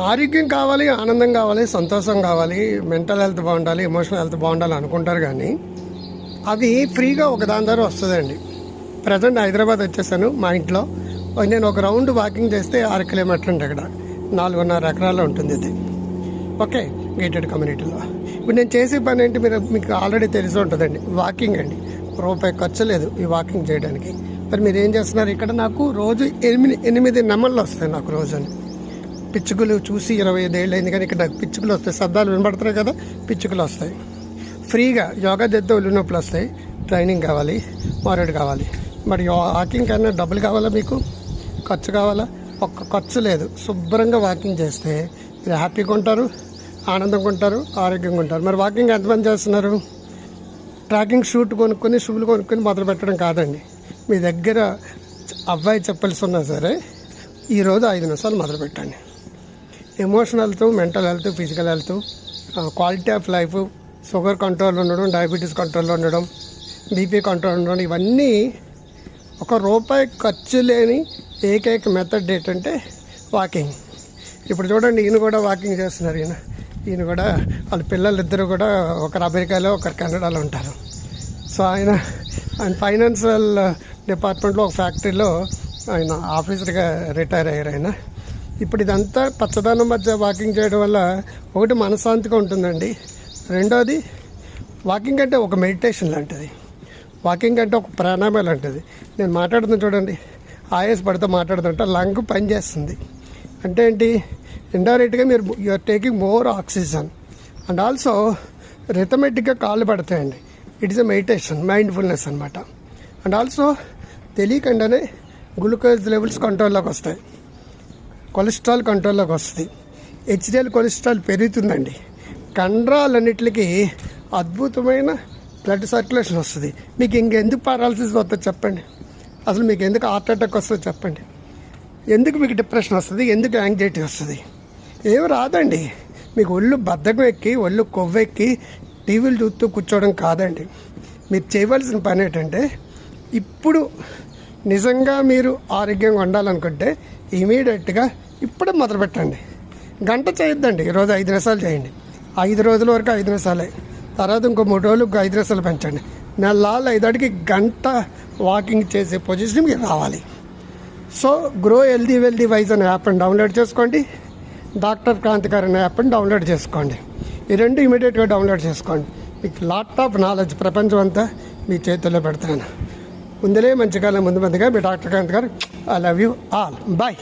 ఆరోగ్యం కావాలి, ఆనందం కావాలి, సంతోషం కావాలి, మెంటల్ హెల్త్ బాగుండాలి, ఎమోషనల్ హెల్త్ బాగుండాలి అనుకుంటారు. కానీ అవి ఫ్రీగా ఒక దాని ద్వారా వస్తుందండి. ప్రజెంట్ హైదరాబాద్ వచ్చేసాను. మా ఇంట్లో నేను ఒక రౌండ్ వాకింగ్ చేస్తే 6 కిలోమీటర్లు ఉంటుంది. అక్కడ 4.5 ఎకరాల్లో ఉంటుంది ఇది. ఓకే, గేటెడ్ కమ్యూనిటీలో. ఇప్పుడు నేను చేసే పని ఏంటి మీకు ఆల్రెడీ తెలిసి ఉంటుందండి. వాకింగ్ అండి. రూపాయి ఖర్చు లేదు ఈ వాకింగ్ చేయడానికి. మరి మీరు ఏం చేస్తున్నారు? ఇక్కడ నాకు రోజు 8 నెమళ్ళు వస్తాయి నాకు రోజుని. పిచ్చుకలు చూసి 25 ఏళ్ళు అయింది, కానీ ఇక్కడ నాకు పిచ్చుకలు వస్తాయి. శబ్దాలు వినబడుతున్నాయి కదా, పిచ్చుకలు వస్తాయి. ఫ్రీగా యోగా చేస్తే ఒళ్ళు నొప్పులు వస్తాయి. ట్రైనింగ్ కావాలి, మారేడు కావాలి. మరి వాకింగ్ కన్నా డబ్బులు కావాలా, మీకు ఖర్చు కావాలా? ఒక్క ఖర్చు లేదు. శుభ్రంగా వాకింగ్ చేస్తే మీరు హ్యాపీగా ఉంటారు, ఆనందంగా ఉంటారు, ఆరోగ్యంగా ఉంటారు. మరి వాకింగ్ ఎంతమంది చేస్తున్నారు? ట్రాకింగ్ షూట్ కొనుక్కొని, షూలు కొనుక్కొని మొదలు పెట్టడం కాదండి. మీ దగ్గర అబ్బాయి చెప్పాల్సి ఉన్నా సరే ఈరోజు 5 నిమిషాలు మొదలు పెట్టండి. Emotional health, mental health, physical health, quality of life, sugar కంట్రోల్లో ఉండడం, డయాబెటీస్ కంట్రోల్లో ఉండడం, బీపీ కంట్రోల్ ఉండడం, ఇవన్నీ ₹1 ఖర్చు లేని ఏకైక మెథడ్ ఏంటంటే వాకింగ్. ఇప్పుడు చూడండి, ఈయన కూడా వాకింగ్ చేస్తున్నారు. ఈయన కూడా వాళ్ళ పిల్లలిద్దరూ కూడా ఒకరు అమెరికాలో, ఒకరు కెనడాలో ఉంటారు. సో ఆయన ఫైనాన్షియల్ డిపార్ట్మెంట్లో ఒక ఫ్యాక్టరీలో ఆయన ఆఫీసర్గా రిటైర్ అయ్యారు ఆయన. ఇప్పుడు ఇదంతా పచ్చదనం మధ్య వాకింగ్ చేయడం వల్ల ఒకటి మనశ్శాంతిగా ఉంటుందండి. రెండోది, వాకింగ్ అంటే ఒక మెడిటేషన్ లాంటిది. వాకింగ్ అంటే ఒక ప్రాణాయామం లాంటిది. నేను మాట్లాడుతున్నా చూడండి, ఆయాసపడితే మాట్లాడుతుంటే లంగ్ పనిచేస్తుంది. అంటే ఏంటి? ఇండైరెక్ట్గా you are taking more oxygen and also రిథమెటిక్గా కాళ్ళు పడతాయండి. It is a meditation, mindfulness అనమాట. అండ్ ఆల్సో తెలియకుండానే గ్లూకోజ్ లెవెల్స్ కంట్రోల్లోకి వస్తాయి, కొలెస్ట్రాల్ కంట్రోల్లోకి వస్తుంది, హెచ్డిఎల్ కొలెస్ట్రాల్ పెరుగుతుందండి. కండరాలన్నిటికీ అద్భుతమైన బ్లడ్ సర్క్యులేషన్ వస్తుంది. మీకు ఇంకెందుకు పారాలసిస్ వస్తుంది చెప్పండి? అసలు మీకు ఎందుకు హార్ట్ అటాక్ వస్తుంది చెప్పండి? ఎందుకు మీకు డిప్రెషన్ వస్తుంది? ఎందుకు యాంగ్జైటీ వస్తుంది? ఏమి రాదండి. మీకు ఒళ్ళు బద్ధకం ఎక్కి, ఒళ్ళు కొవ్వెక్కి టీవీలు చూస్తూ కూర్చోవడం కాదండి. మీరు చేయవలసిన పని ఏంటంటే, ఇప్పుడు నిజంగా మీరు ఆరోగ్యంగా ఉండాలనుకుంటే ఇమీడియట్గా ఇప్పుడే మొదలు పెట్టండి. గంట చేయొద్దండి. ఈరోజు 5 నిమిషాలు చేయండి. 5 రోజుల వరకు 5 నిమిషాలే. తర్వాత ఇంకో 3 రోజులు 5 నిమిషాలు పెంచండి. నెలలు 5 అడిగి గంట వాకింగ్ చేసే పొజిషన్ మీరు రావాలి. So grow healthy wealthy wise అనే యాప్ని డౌన్లోడ్ చేసుకోండి. డాక్టర్ క్రాంతికారి అనే యాప్ని డౌన్లోడ్ చేసుకోండి. ఈ 2 ఇమీడియట్గా డౌన్లోడ్ చేసుకోండి. మీకు లాట్ ఆఫ్ నాలెడ్జ్ ప్రపంచం అంతా మీ చేతుల్లో పెడతాను. ముందులే మంచి కాలం ముందుగా మీ డాక్టర్ క్రాంతికారి. I love you all. Bye.